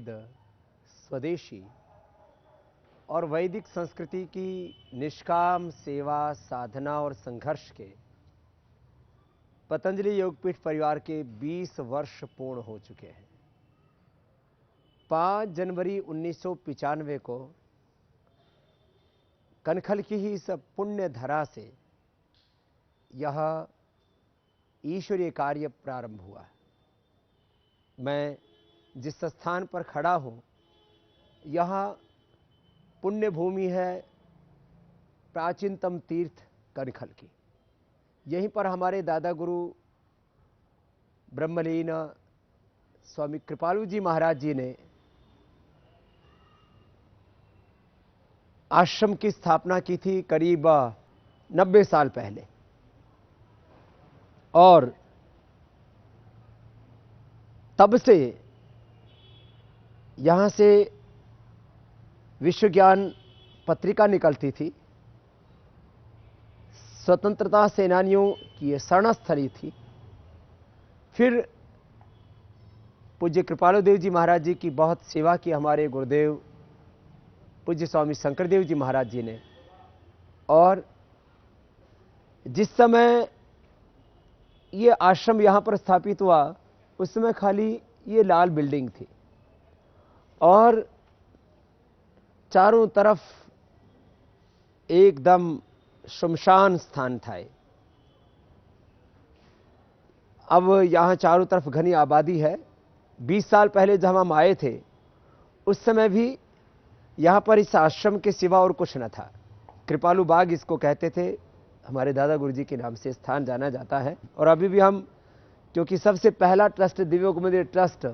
वेद, स्वदेशी और वैदिक संस्कृति की निष्काम सेवा, साधना और संघर्ष के पतंजलि योगपीठ परिवार के 20 वर्ष पूर्ण हो चुके हैं। 5 जनवरी 1995 को कनखल की ही इस पुण्य धरा से यह ईश्वरीय कार्य प्रारंभ हुआ। मैं जिस स्थान पर खड़ा हूं, यह पुण्य भूमि है प्राचीनतम तीर्थ कनखल की। यहीं पर हमारे दादा गुरु ब्रह्मलीन स्वामी कृपालु जी महाराज जी ने आश्रम की स्थापना की थी करीब 90 साल पहले। और तब से यहां से विश्व ज्ञान पत्रिका निकलती थी। स्वतंत्रता सेनानियों की यह शरणस्थली थी। फिर पूज्य कृपालु देव जी महाराज जी की बहुत सेवा की हमारे गुरुदेव पूज्य स्वामी शंकरदेव जी महाराज जी ने। और जिस समय ये आश्रम यहां पर स्थापित हुआ, उस समय खाली ये लाल बिल्डिंग थी और चारों तरफ एकदम शुमशान स्थान था। अब यहां चारों तरफ घनी आबादी है। 20 साल पहले जब हम आए थे, उस समय भी यहां पर इस आश्रम के सिवा और कुछ न था। कृपालु बाग इसको कहते थे। हमारे दादा गुरुजी के नाम से स्थान जाना जाता है। और अभी भी हम, क्योंकि सबसे पहला ट्रस्ट दिव्योग मंदिर ट्रस्ट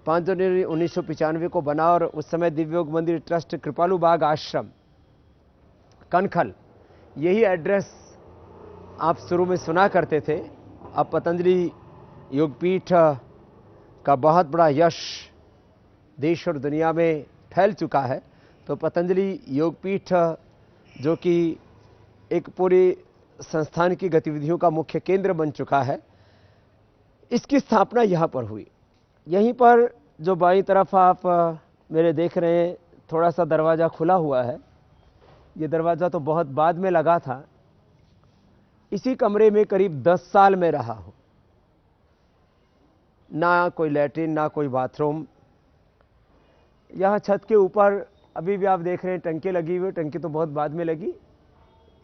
5 जनवरी 1995 को बना, और उस समय दिव्योग मंदिर ट्रस्ट कृपालु बाग आश्रम कनखल, यही एड्रेस आप शुरू में सुना करते थे। अब पतंजलि योगपीठ का बहुत बड़ा यश देश और दुनिया में फैल चुका है। तो पतंजलि योगपीठ, जो कि एक पूरी संस्थान की गतिविधियों का मुख्य केंद्र बन चुका है, इसकी स्थापना यहां पर हुई। यहीं पर जो बाईं तरफ आप मेरे देख रहे हैं, थोड़ा सा दरवाजा खुला हुआ है। ये दरवाजा तो बहुत बाद में लगा था। इसी कमरे में करीब 10 साल में रहा हूं। ना कोई लैट्रिन, ना कोई बाथरूम। यहां छत के ऊपर अभी भी आप देख रहे हैं टंकी लगी हुई। टंकी तो बहुत बाद में लगी।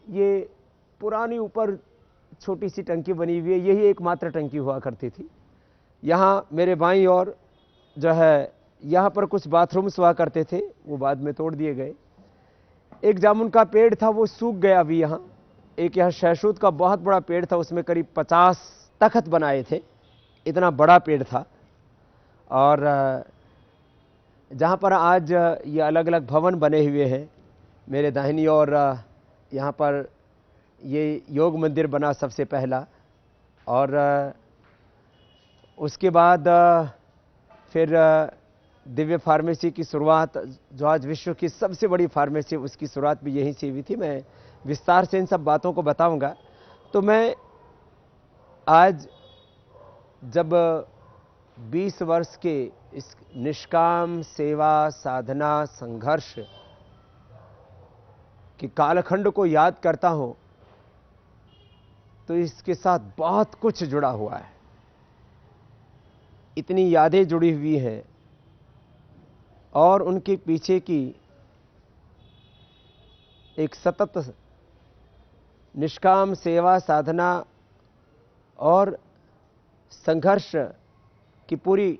ये पुरानी ऊपर छोटी सी टंकी बनी हुई है। यही एकमात्र टंकी हुआ करती थी। यहां मेरे बाईं ओर जो है, यहां पर कुछ बाथरूम्स हुआ करते थे, वो बाद में तोड़ दिए गए। एक जामुन का पेड़ था, वो सूख गया अभी यहां। एक यहां शहतूत का बहुत बड़ा पेड़ था, उसमें करीब 50 तख्त बनाए थे। इतना बड़ा पेड़ था। और जहां पर आज ये अलग अलग भवन बने हुए हैं, मेरे दाहिनी ओर यहाँ पर ये योग मंदिर बना सबसे पहला। और उसके बाद फिर दिव्य फार्मेसी की शुरुआत, जो आज विश्व की सबसे बड़ी फार्मेसी, उसकी शुरुआत भी यहीं से हुई थी। मैं विस्तार से इन सब बातों को बताऊंगा। तो मैं आज जब 20 वर्ष के इस निष्काम सेवा, साधना, संघर्ष कि कालखंड को याद करता हूं, तो इसके साथ बहुत कुछ जुड़ा हुआ है। इतनी यादें जुड़ी हुई हैं और उनके पीछे की एक सतत निष्काम सेवा, साधना और संघर्ष की पूरी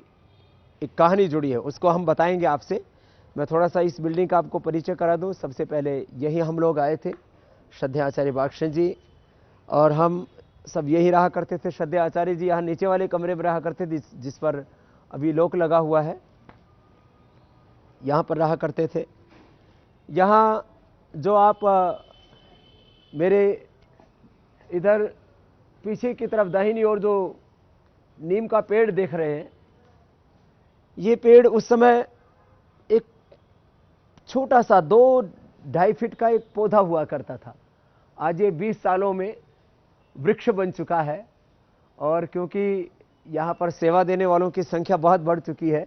एक कहानी जुड़ी है। उसको हम बताएंगे आपसे। मैं थोड़ा सा इस बिल्डिंग का आपको परिचय करा दूं। सबसे पहले यही हम लोग आए थे, श्रद्धेय आचार्य बागशन जी, और हम सब यही रहा करते थे। श्रद्धेय आचार्य जी यहाँ नीचे वाले कमरे में रहा करते थे, जिस पर अभी लॉक लगा हुआ है। यहाँ पर रहा करते थे। यहाँ जो आप मेरे इधर पीछे की तरफ दाहिनी ओर जो नीम का पेड़ देख रहे हैं, ये पेड़ उस समय एक छोटा सा 2-2.5 फीट का एक पौधा हुआ करता था। आज ये 20 सालों में वृक्ष बन चुका है। और क्योंकि यहाँ पर सेवा देने वालों की संख्या बहुत बढ़ चुकी है,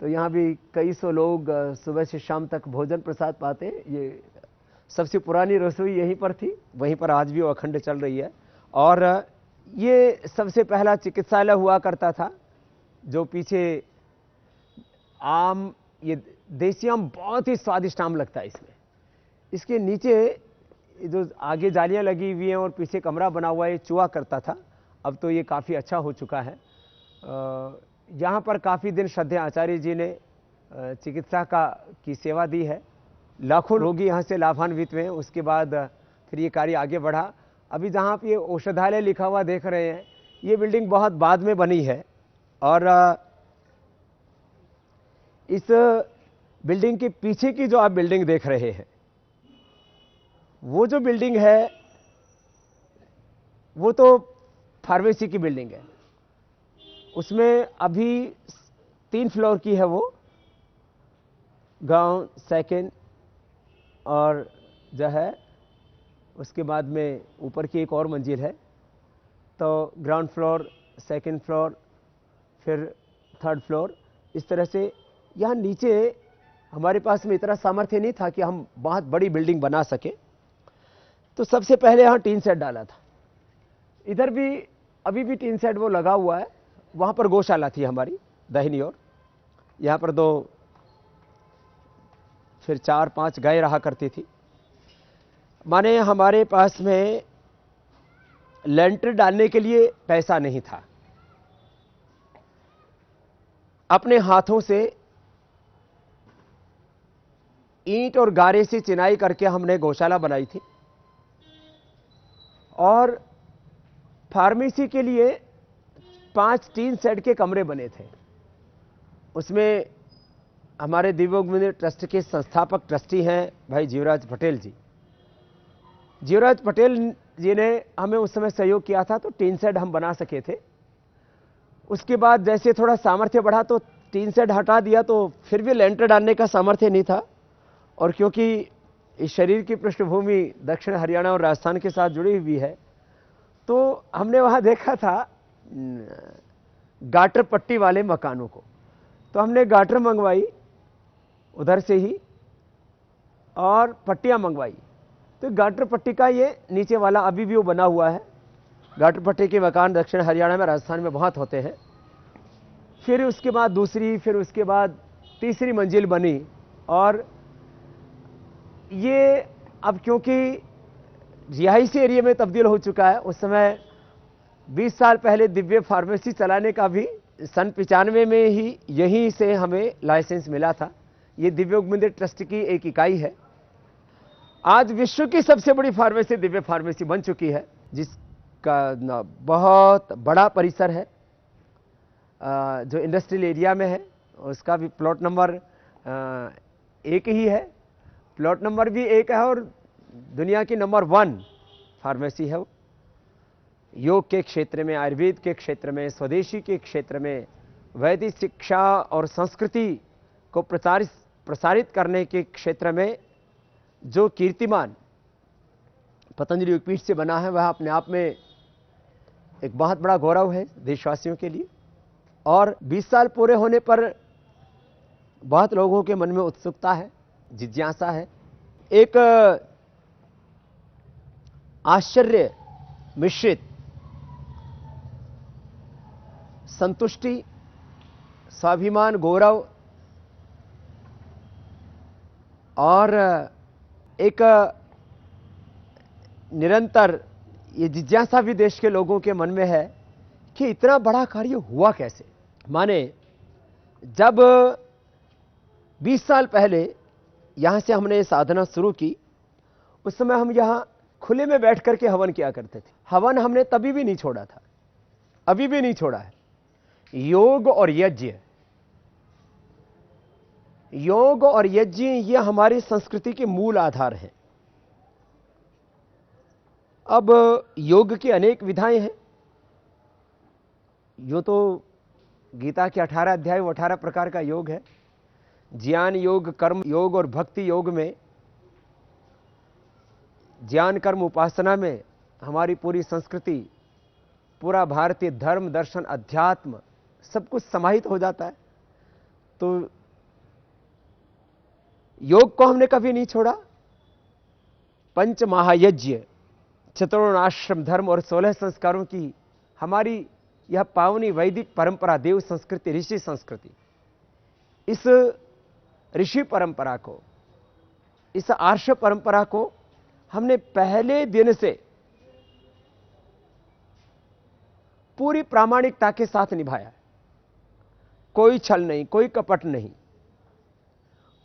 तो यहाँ भी कई सौ लोग सुबह से शाम तक भोजन प्रसाद पाते हैं। ये सबसे पुरानी रसोई यहीं पर थी, वहीं पर आज भी वो अखंड चल रही है। और ये सबसे पहला चिकित्सालय हुआ करता था, जो पीछे आम, ये देसी आम बहुत ही स्वादिष्ट आम लगता है इसमें। इसके नीचे जो आगे जालियां लगी हुई हैं और पीछे कमरा बना हुआ है, चूहा करता था। अब तो ये काफ़ी अच्छा हो चुका है। यहाँ पर काफ़ी दिन श्रद्धेय आचार्य जी ने चिकित्सा की सेवा दी है। लाखों रोगी यहाँ से लाभान्वित हुए हैं। उसके बाद फिर ये कार्य आगे बढ़ा। अभी जहाँ पे ये औषधालय लिखा हुआ देख रहे हैं, ये बिल्डिंग बहुत बाद में बनी है। और इस बिल्डिंग के पीछे की जो आप बिल्डिंग देख रहे हैं, वो जो बिल्डिंग है वो तो फार्मेसी की बिल्डिंग है। उसमें अभी 3 फ्लोर की है वो, ग्राउंड, सेकेंड और जो है उसके बाद में ऊपर की एक और मंजिल है। तो ग्राउंड फ्लोर, सेकेंड फ्लोर, फिर थर्ड फ्लोर, इस तरह से। यहाँ नीचे हमारे पास में इतना सामर्थ्य नहीं था कि हम बहुत बड़ी बिल्डिंग बना सके, तो सबसे पहले यहाँ टीन सेट डाला था। इधर भी अभी भी टीन सेट वो लगा हुआ है। वहाँ पर गौशाला थी हमारी दाहिनी ओर। यहाँ पर 2 फिर 4-5 गाय रहा करती थी। माने हमारे पास में लेंटर डालने के लिए पैसा नहीं था। अपने हाथों से ईंट और गारे से चिनाई करके हमने गौशाला बनाई थी। और फार्मेसी के लिए 5 टीन सेट के कमरे बने थे। उसमें हमारे दिव्योग मंदिर ट्रस्ट के संस्थापक ट्रस्टी हैं भाई जीवराज पटेल जी। जीवराज पटेल जी ने हमें उस समय सहयोग किया था, तो टीन सेट हम बना सके थे। उसके बाद जैसे थोड़ा सामर्थ्य बढ़ा तो टीन सेट हटा दिया, तो फिर भी लेंटर डालने का सामर्थ्य नहीं था। और क्योंकि इस शरीर की पृष्ठभूमि दक्षिण हरियाणा और राजस्थान के साथ जुड़ी हुई है, तो हमने वहाँ देखा था गाटर पट्टी वाले मकानों को। तो हमने गाटर मंगवाई उधर से ही और पट्टियाँ मंगवाई। तो गाटर पट्टी का ये नीचे वाला अभी भी वो बना हुआ है। गाटर पट्टी के मकान दक्षिण हरियाणा में, राजस्थान में बहुत होते हैं। फिर उसके बाद दूसरी, फिर उसके बाद तीसरी मंजिल बनी। और ये अब क्योंकि रिहायशी एरिया में तब्दील हो चुका है, उस समय 20 साल पहले दिव्य फार्मेसी चलाने का भी सन 95 में ही यहीं से हमें लाइसेंस मिला था। ये दिव्योग मंदिर ट्रस्ट की एक इकाई है। आज विश्व की सबसे बड़ी फार्मेसी दिव्य फार्मेसी बन चुकी है, जिसका बहुत बड़ा परिसर है, जो इंडस्ट्रियल एरिया में है। उसका भी प्लॉट नंबर 1 ही है, प्लॉट नंबर भी 1 है, और दुनिया की नंबर 1 फार्मेसी है वो। योग के क्षेत्र में, आयुर्वेद के क्षेत्र में, स्वदेशी के क्षेत्र में, वैदिक शिक्षा और संस्कृति को प्रसारित करने के क्षेत्र में जो कीर्तिमान पतंजलि योगपीठ से बना है, वह अपने आप में एक बहुत बड़ा गौरव है देशवासियों के लिए। और 20 साल पूरे होने पर बहुत लोगों के मन में उत्सुकता है, जिज्ञासा है, एक आश्चर्य मिश्रित संतुष्टि, स्वाभिमान, गौरव और एक निरंतर ये जिज्ञासा भी देश के लोगों के मन में है कि इतना बड़ा कार्य हुआ कैसे। माने जब 20 साल पहले यहां से हमने ये साधना शुरू की, उस समय हम यहां खुले में बैठ करके हवन किया करते थे। हवन हमने तभी भी नहीं छोड़ा था, अभी भी नहीं छोड़ा है। योग और यज्ञ, योग और यज्ञ ये हमारी संस्कृति के मूल आधार हैं। अब योग की अनेक विधाएं हैं। यो तो गीता के 18 अध्याय, 18 प्रकार का योग है। ज्ञान योग, कर्म योग और भक्ति योग में, ज्ञान कर्म उपासना में हमारी पूरी संस्कृति, पूरा भारतीय धर्म, दर्शन, अध्यात्म सब कुछ समाहित हो जाता है। तो योग को हमने कभी नहीं छोड़ा। पंच महायज्ञ, चतुर्णाश्रम धर्म और 16 संस्कारों की हमारी यह पावनी वैदिक परंपरा, देव संस्कृति, ऋषि संस्कृति, इस ऋषि परंपरा को, इस आर्ष परंपरा को हमने पहले दिन से पूरी प्रामाणिकता के साथ निभाया। कोई छल नहीं, कोई कपट नहीं,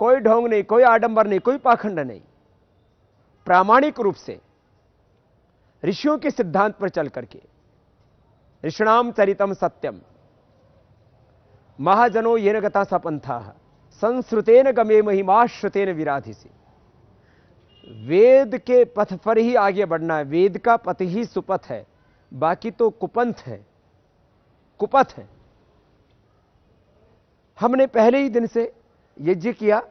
कोई ढोंग नहीं, कोई आडंबर नहीं, कोई पाखंड नहीं। प्रामाणिक रूप से ऋषियों के सिद्धांत पर चल करके, ऋषिणाम चरितम सत्यम, महाजनो येन गता सपंथा, संस्रुतेन गमे महिमाश्रुतेन विराधिसी। वेद के पथ पर ही आगे बढ़ना है, वेद का पथ ही सुपथ है, बाकी तो कुपंथ है, कुपथ है। हमने पहले ही दिन से यज्ञ किया।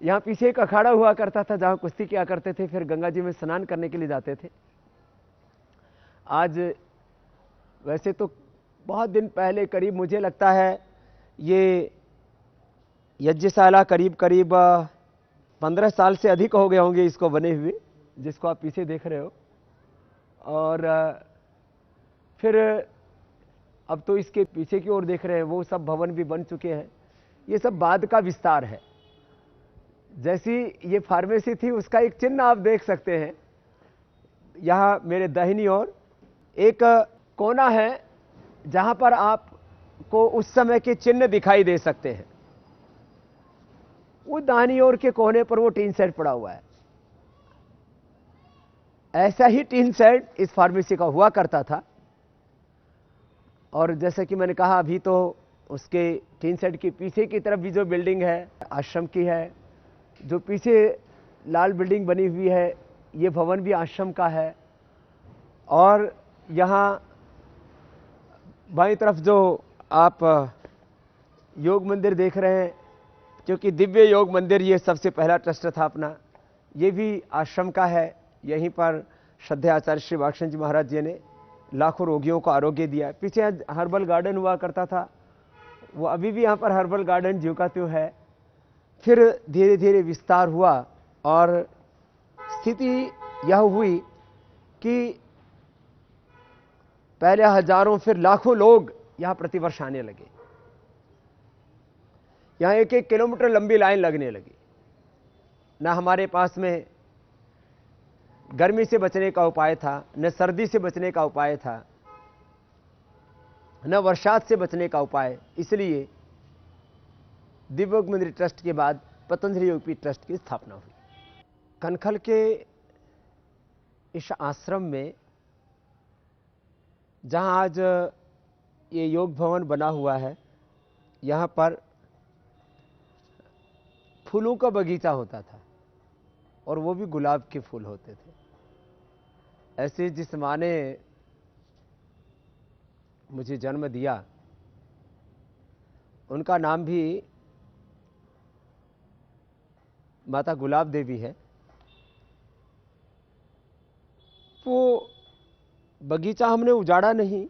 यहां पीछे एक अखाड़ा हुआ करता था जहां कुश्ती किया करते थे, फिर गंगा जी में स्नान करने के लिए जाते थे। आज वैसे तो बहुत दिन पहले, करीब मुझे लगता है ये यज्ञशाला करीब 15 साल से अधिक हो गए होंगे इसको बने हुए, जिसको आप पीछे देख रहे हो। और फिर अब तो इसके पीछे की ओर देख रहे हैं, वो सब भवन भी बन चुके हैं। ये सब बाद का विस्तार है। जैसी ये फार्मेसी थी, उसका एक चिन्ह आप देख सकते हैं। यहां मेरे दाहिनी ओर एक कोना है जहां पर आपको उस समय के चिन्ह दिखाई दे सकते हैं। वो दाहिनी ओर के कोने पर वो टीन शेड पड़ा हुआ है। ऐसा ही टीन शेड इस फार्मेसी का हुआ करता था। और जैसे कि मैंने कहा, अभी तो उसके टीन शेड के पीछे की तरफ भी जो बिल्डिंग है आश्रम की है। जो पीछे लाल बिल्डिंग बनी हुई है, ये भवन भी आश्रम का है। और यहाँ बाईं तरफ जो आप योग मंदिर देख रहे हैं, क्योंकि दिव्य योग मंदिर ये सबसे पहला ट्रस्ट था अपना, ये भी आश्रम का है। यहीं पर श्रद्धेय आचार्य श्री वात्स्यंत जी महाराज जी ने लाखों रोगियों को आरोग्य दिया। पीछे हर्बल गार्डन हुआ करता था, वो अभी भी यहाँ पर हर्बल गार्डन ज्यों का त्यों है। फिर धीरे धीरे विस्तार हुआ और स्थिति यह हुई कि पहले हजारों फिर लाखों लोग यहां प्रतिवर्ष आने लगे। यहां 1-1 किलोमीटर लंबी लाइन लगने लगी। ना हमारे पास में गर्मी से बचने का उपाय था, न सर्दी से बचने का उपाय था, न वर्षात से बचने का उपाय। इसलिए दिव्य योग मंदिर ट्रस्ट के बाद पतंजलि योगपीठ ट्रस्ट की स्थापना हुई। कनखल के इस आश्रम में जहां आज ये योग भवन बना हुआ है, यहां पर फूलों का बगीचा होता था और वो भी गुलाब के फूल होते थे। ऐसे जिस माँ ने मुझे जन्म दिया, उनका नाम भी माता गुलाब देवी है। वो बगीचा हमने उजाड़ा नहीं,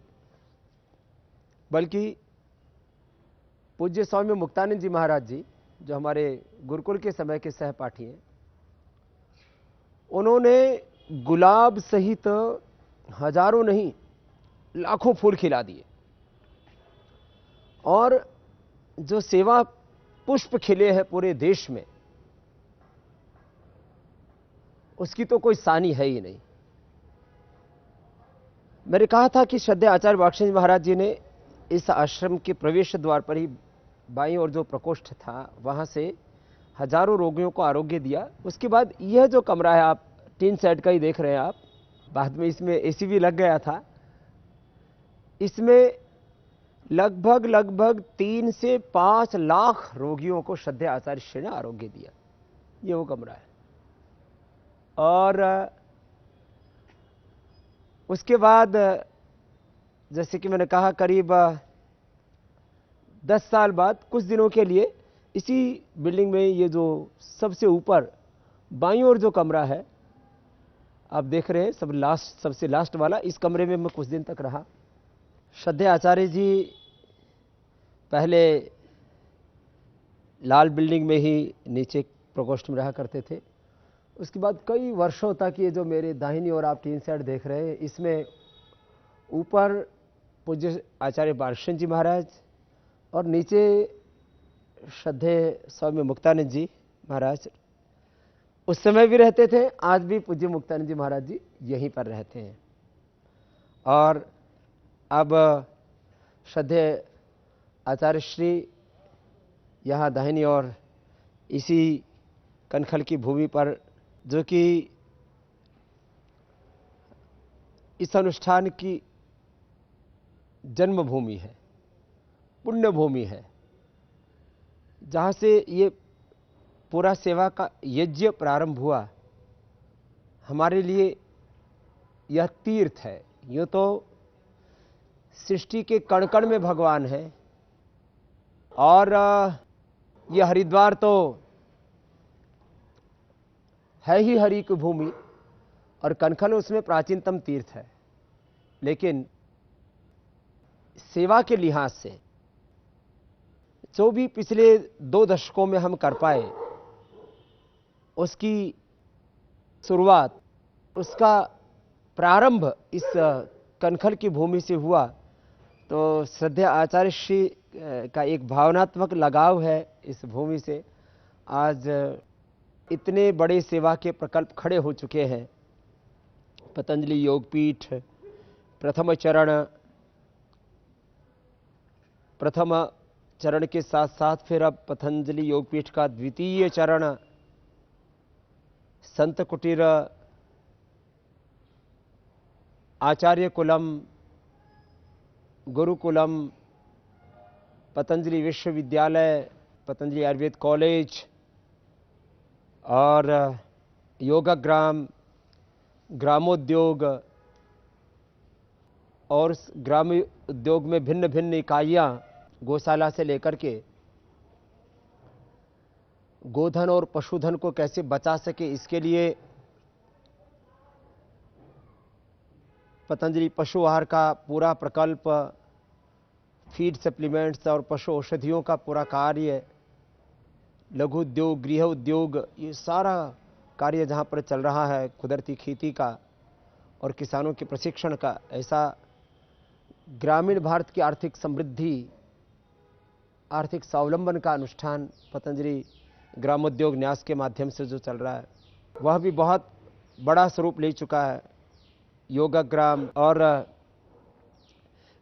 बल्कि पूज्य स्वामी मुक्तानंद जी महाराज जी, जो हमारे गुरुकुल के समय के सहपाठी हैं, उन्होंने गुलाब सहित हजारों नहीं लाखों फूल खिला दिए। और जो सेवा पुष्प खिले हैं पूरे देश में, उसकी तो कोई सानी है ही नहीं। मैंने कहा था कि श्रद्धेय आचार्य वात्स्यंत महाराज जी ने इस आश्रम के प्रवेश द्वार पर ही बाईं ओर जो प्रकोष्ठ था, वहां से हजारों रोगियों को आरोग्य दिया। उसके बाद यह जो कमरा है, आप टीन शेड का ही देख रहे हैं आप, बाद में इसमें एसी भी लग गया था। इसमें लगभग 3 से 5 लाख रोगियों को श्रद्धेय आचार्य श्री ने आरोग्य दिया। ये वो कमरा है। और उसके बाद जैसे कि मैंने कहा, करीब 10 साल बाद कुछ दिनों के लिए इसी बिल्डिंग में, ये जो सबसे ऊपर बाईं ओर जो कमरा है आप देख रहे हैं, सबसे लास्ट वाला, इस कमरे में मैं कुछ दिन तक रहा। श्रद्धेय आचार्य जी पहले लाल बिल्डिंग में ही नीचे प्रकोष्ठ में रहा करते थे। उसके बाद कई वर्षों तक ये जो मेरे दाहिनी ओर आप टीन सेट देख रहे हैं, इसमें ऊपर पूज्य आचार्य बालकृष्ण जी महाराज और नीचे श्रद्धेय स्वामी मुक्तानंद जी महाराज उस समय भी रहते थे, आज भी पूज्य मुक्तानंद जी महाराज जी यहीं पर रहते हैं। और अब श्रद्धेय आचार्य श्री यहाँ दाहिनी ओर इसी कनखल की भूमि पर, जो कि इस अनुष्ठान की जन्मभूमि है, पुण्य भूमि है, जहाँ से ये पूरा सेवा का यज्ञ प्रारंभ हुआ। हमारे लिए यह तीर्थ है। यूँ तो सृष्टि के कण कण में भगवान है, और यह हरिद्वार तो है ही हरि की भूमि, और कनखल उसमें प्राचीनतम तीर्थ है। लेकिन सेवा के लिहाज से जो भी पिछले 2 दशकों में हम कर पाए, उसकी शुरुआत, उसका प्रारंभ इस कनखल की भूमि से हुआ। तो श्रद्धेय आचार्य श्री का एक भावनात्मक लगाव है इस भूमि से। आज इतने बड़े सेवा के प्रकल्प खड़े हो चुके हैं। पतंजलि योगपीठ प्रथम चरण के साथ साथ फिर अब पतंजलि योगपीठ का द्वितीय चरण, संत कुटीर, आचार्य कुलम, गुरुकुलम, पतंजलि विश्वविद्यालय, पतंजलि आयुर्वेद कॉलेज और योगाग्राम, ग्रामोद्योग, और ग्राम उद्योग में भिन्न भिन्न इकाइयाँ, गौशाला से लेकर के गोधन और पशुधन को कैसे बचा सके, इसके लिए पतंजलि पशु आहार का पूरा प्रकल्प, फीड सप्लीमेंट्स और पशु औषधियों का पूरा कार्य, लघु उद्योग, गृह उद्योग, ये सारा कार्य जहाँ पर चल रहा है, कुदरती खेती का और किसानों के प्रशिक्षण का, ऐसा ग्रामीण भारत की आर्थिक समृद्धि, आर्थिक स्वावलंबन का अनुष्ठान पतंजलि ग्रामोद्योग न्यास के माध्यम से जो चल रहा है, वह भी बहुत बड़ा स्वरूप ले चुका है। योगाग्राम और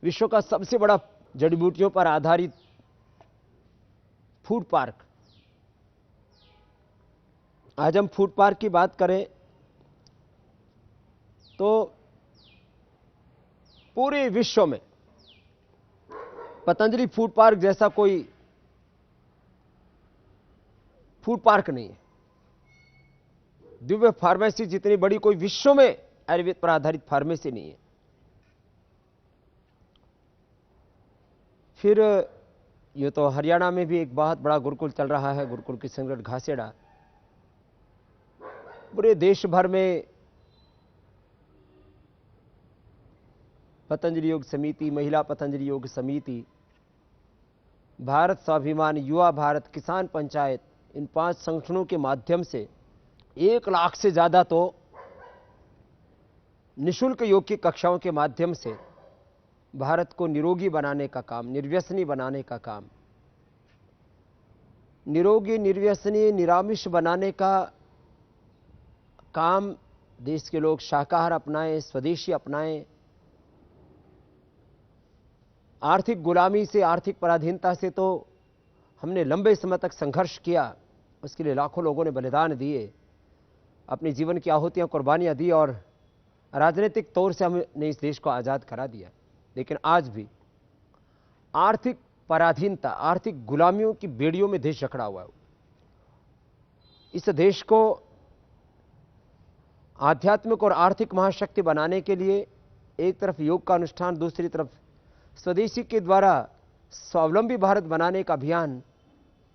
विश्व का सबसे बड़ा जड़ी बूटियों पर आधारित फूड पार्क। आज हम फूड पार्क की बात करें तो पूरे विश्व में पतंजलि फूड पार्क जैसा कोई फूड पार्क नहीं है। दिव्य फार्मेसी जितनी बड़ी कोई विश्व में आयुर्वेद पर आधारित फार्मेसी नहीं है। फिर ये तो हरियाणा में भी एक बहुत बड़ा गुरुकुल चल रहा है, गुरुकुल किशनगढ़ घासेड़ा। पूरे देश भर में पतंजलि योग समिति, महिला पतंजलि योग समिति, भारत स्वाभिमान, युवा भारत, किसान पंचायत, इन 5 संगठनों के माध्यम से 1 लाख से ज़्यादा तो निःशुल्क योग की कक्षाओं के माध्यम से भारत को निरोगी बनाने का काम, निर्व्यसनी बनाने का काम, निरोगी, निर्व्यसनी, निरामिष बनाने का काम, देश के लोग शाकाहार अपनाएं, स्वदेशी अपनाएं, आर्थिक गुलामी से, आर्थिक पराधीनता से तो हमने लंबे समय तक संघर्ष किया। उसके लिए लाखों लोगों ने बलिदान दिए, अपने जीवन की आहुतियां, कुर्बानियां दी, और राजनीतिक तौर से हमने इस देश को आज़ाद करा दिया। लेकिन आज भी आर्थिक पराधीनता, आर्थिक गुलामियों की बेड़ियों में देश जकड़ा हुआ है। इस देश को आध्यात्मिक और आर्थिक महाशक्ति बनाने के लिए एक तरफ योग का अनुष्ठान, दूसरी तरफ स्वदेशी के द्वारा स्वावलंबी भारत बनाने का अभियान,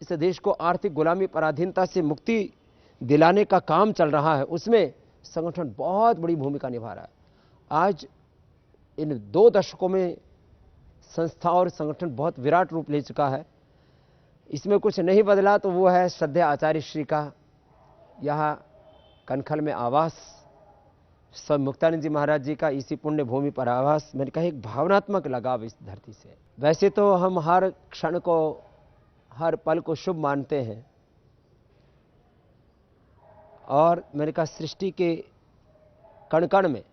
इस देश को आर्थिक गुलामी, पराधीनता से मुक्ति दिलाने का काम चल रहा है। उसमें संगठन बहुत बड़ी भूमिका निभा रहा है। आज इन 2 दशकों में संस्था और संगठन बहुत विराट रूप ले चुका है। इसमें कुछ नहीं बदला तो वो है श्रद्धेय आचार्य श्री का यहाँ कनखल में आवास, स्वामी मुक्तानंद जी महाराज जी का इसी पुण्य भूमि पर आवास, मैंने कहा एक भावनात्मक लगाव इस धरती से। वैसे तो हम हर क्षण को, हर पल को शुभ मानते हैं, और मैंने कहा सृष्टि के कण कण में,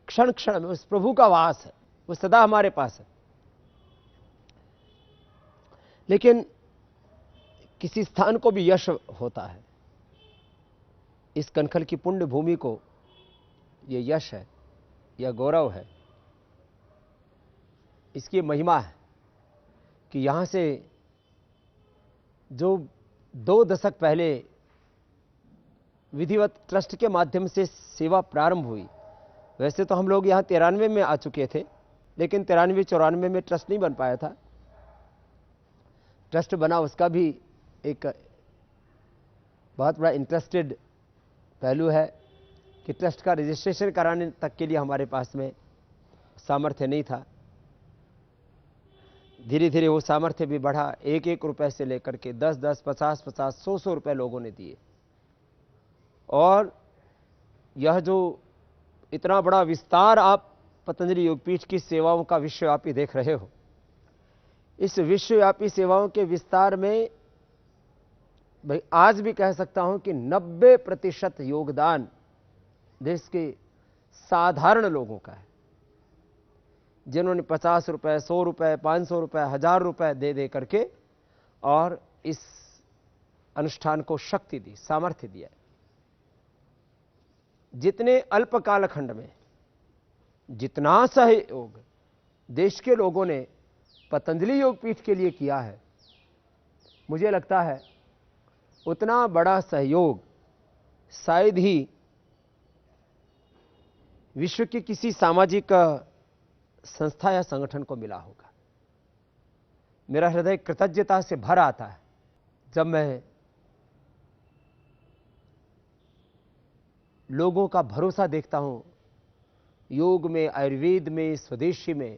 क्षण क्षण में उस प्रभु का वास है, वो सदा हमारे पास है। लेकिन किसी स्थान को भी यश होता है। इस कनखल की पुण्य भूमि को ये यश है, यह गौरव है, इसकी महिमा है कि यहाँ से जो 2 दशक पहले विधिवत ट्रस्ट के माध्यम से सेवा प्रारंभ हुई, वैसे तो हम लोग यहाँ 93 में आ चुके थे, लेकिन 93-94 में ट्रस्ट नहीं बन पाया था। ट्रस्ट बना, उसका भी एक बहुत बड़ा इंटरेस्टेड पहलू है कि ट्रस्ट का रजिस्ट्रेशन कराने तक के लिए हमारे पास में सामर्थ्य नहीं था। धीरे धीरे वो सामर्थ्य भी बढ़ा, 1-1 रुपए से लेकर के 10-10, 50-50, 100-100 रुपए लोगों ने दिए। और यह जो इतना बड़ा विस्तार आप पतंजलि योगपीठ की सेवाओं का विश्वव्यापी देख रहे हो, इस विश्वव्यापी सेवाओं के विस्तार में भाई आज भी कह सकता हूं कि 90% योगदान देश के साधारण लोगों का है, जिन्होंने 50 रुपए, 100 रुपए, 500 रुपए, 1000 रुपए दे करके और इस अनुष्ठान को शक्ति दी, सामर्थ्य दिया। जितने अल्प कालखंड में जितना सहयोग देश के लोगों ने पतंजलि योगपीठ के लिए किया है, मुझे लगता है उतना बड़ा सहयोग शायद ही विश्व की किसी सामाजिक संस्था या संगठन को मिला होगा। मेरा हृदय कृतज्ञता से भर आता है जब मैं लोगों का भरोसा देखता हूं योग में, आयुर्वेद में, स्वदेशी में,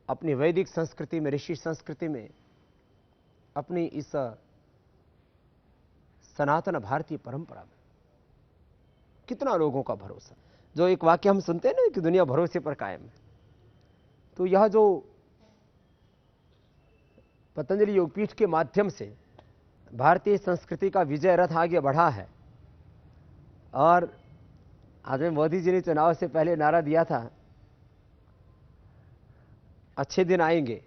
अपनी वैदिक संस्कृति में, ऋषि संस्कृति में, अपनी इस सनातन भारतीय परंपरा में। कितना लोगों का भरोसा। जो एक वाक्य हम सुनते हैं ना कि दुनिया भरोसे पर कायम है, तो यह जो पतंजलि योगपीठ के माध्यम से भारतीय संस्कृति का विजय रथ आगे बढ़ा है। और आज में मोदी जी ने चुनाव से पहले नारा दिया था, अच्छे दिन आएंगे,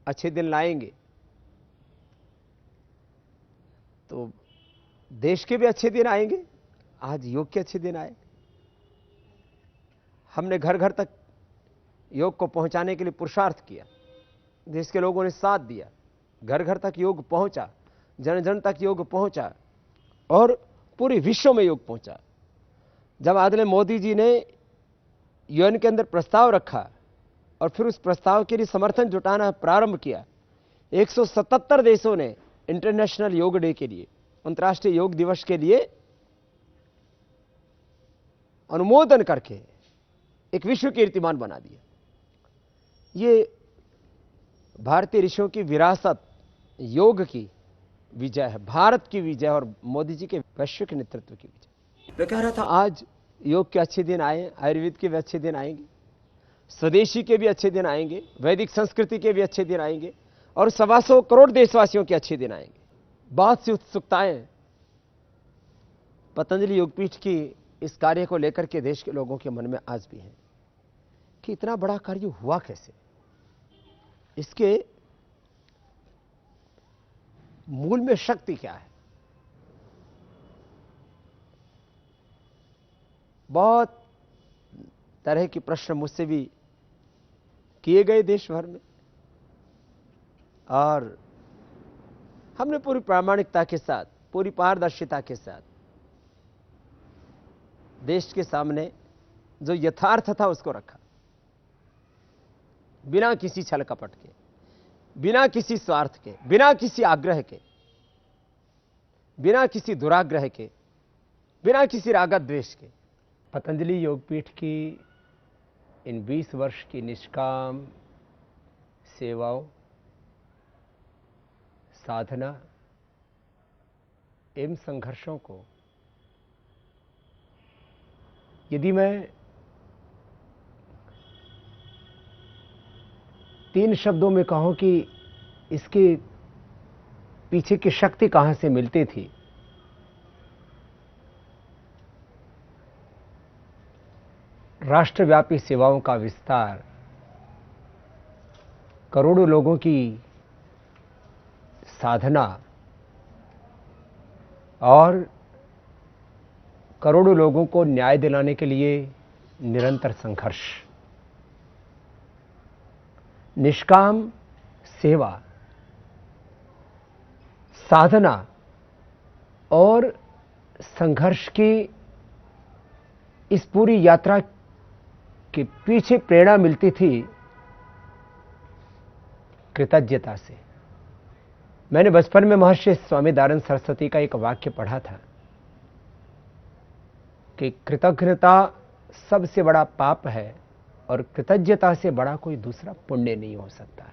अच्छे दिन लाएंगे। तो देश के भी अच्छे दिन आएंगे। आज योग के अच्छे दिन आए। हमने घर घर तक योग को पहुंचाने के लिए पुरुषार्थ किया, देश के लोगों ने साथ दिया, घर घर तक योग पहुंचा, जन जन तक योग पहुंचा और पूरे विश्व में योग पहुंचा। जब आदरणीय मोदी जी ने यूएन के अंदर प्रस्ताव रखा और फिर उस प्रस्ताव के लिए समर्थन जुटाना प्रारंभ किया, 177 देशों ने इंटरनेशनल योग डे के लिए, अंतर्राष्ट्रीय योग दिवस के लिए अनुमोदन करके एक विश्व कीर्तिमान बना दिया। ये भारतीय ऋषियों की विरासत, योग की विजय है, भारत की विजय और मोदी जी के वैश्विक नेतृत्व की विजय। मैं कह रहा था आज योग के अच्छे दिन आए, आयुर्वेद के भी अच्छे दिन आएंगे, स्वदेशी के भी अच्छे दिन आएंगे, वैदिक संस्कृति के भी अच्छे दिन आएंगे और 125 करोड़ देशवासियों के अच्छे दिन आएंगे। बहुत सी उत्सुकताएं पतंजलि योगपीठ की इस कार्य को लेकर के देश के लोगों के मन में आज भी हैं कि इतना बड़ा कार्य हुआ कैसे, इसके मूल में शक्ति क्या है। बहुत तरह के प्रश्न मुझसे भी किए गए देश भर में और हमने पूरी प्रामाणिकता के साथ, पूरी पारदर्शिता के साथ देश के सामने जो यथार्थ था उसको रखा, बिना किसी छल कपट के, बिना किसी स्वार्थ के, बिना किसी आग्रह के, बिना किसी दुराग्रह के, बिना किसी रागत द्वेष के। पतंजलि योगपीठ की इन 20 वर्ष की निष्काम सेवाओं, साधना एवं संघर्षों को यदि मैं 3 शब्दों में कहूं कि इसके पीछे की शक्ति कहां से मिलती थी, राष्ट्रव्यापी सेवाओं का विस्तार, करोड़ों लोगों की साधना और करोड़ों लोगों को न्याय दिलाने के लिए निरंतर संघर्ष, निष्काम सेवा, साधना और संघर्ष की इस पूरी यात्रा के पीछे प्रेरणा मिलती थी कृतज्ञता से। मैंने बचपन में महर्षि स्वामी दयानंद सरस्वती का एक वाक्य पढ़ा था कि कृतज्ञता सबसे बड़ा पाप है और कृतज्ञता से बड़ा कोई दूसरा पुण्य नहीं हो सकता।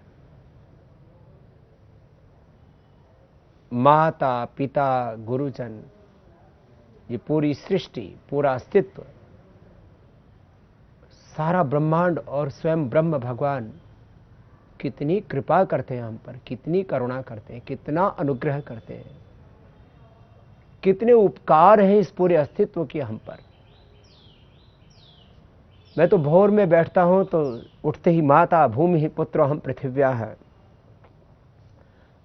माता पिता गुरुजन, ये पूरी सृष्टि, पूरा अस्तित्व, सारा ब्रह्मांड और स्वयं ब्रह्म भगवान कितनी कृपा करते हैं हम पर, कितनी करुणा करते हैं, कितना अनुग्रह करते हैं, कितने उपकार हैं इस पूरे अस्तित्व के हम पर। मैं तो भोर में बैठता हूं तो उठते ही माता भूमि ही पुत्र हम पृथिव्याः,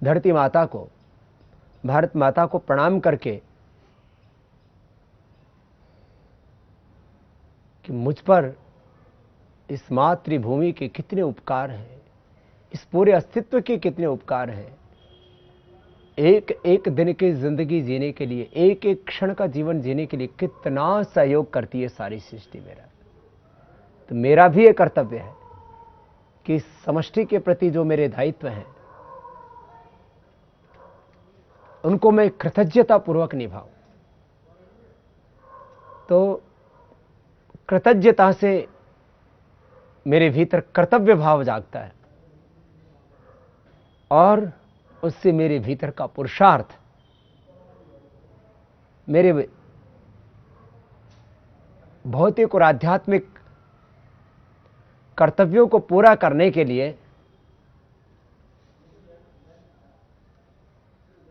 धरती माता को, भारत माता को प्रणाम करके कि मुझ पर इस मातृभूमि के कितने उपकार हैं, इस पूरे अस्तित्व के कितने उपकार हैं। एक एक दिन की जिंदगी जीने के लिए, एक एक क्षण का जीवन जीने के लिए कितना सहयोग करती है सारी सृष्टि मेरा। तो मेरा भी एक कर्तव्य है कि इस समष्टि के प्रति जो मेरे दायित्व हैं उनको मैं कृतज्ञता पूर्वक निभाऊं। तो कृतज्ञता से मेरे भीतर कर्तव्य भाव जागता है और उससे मेरे भीतर का पुरुषार्थ, मेरे भौतिक और आध्यात्मिक कर्तव्यों को पूरा करने के लिए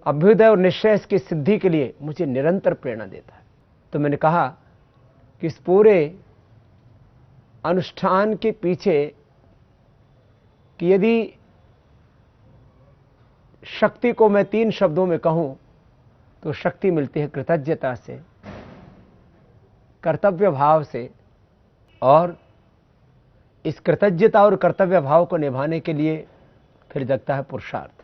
अभ्युदय और निश्चय की सिद्धि के लिए मुझे निरंतर प्रेरणा देता है। तो मैंने कहा कि इस पूरे अनुष्ठान के पीछे कि यदि शक्ति को मैं 3 शब्दों में कहूं तो शक्ति मिलती है कृतज्ञता से, कर्तव्य भाव से, और इस कृतज्ञता और कर्तव्य भाव को निभाने के लिए फिर जगता है पुरुषार्थ।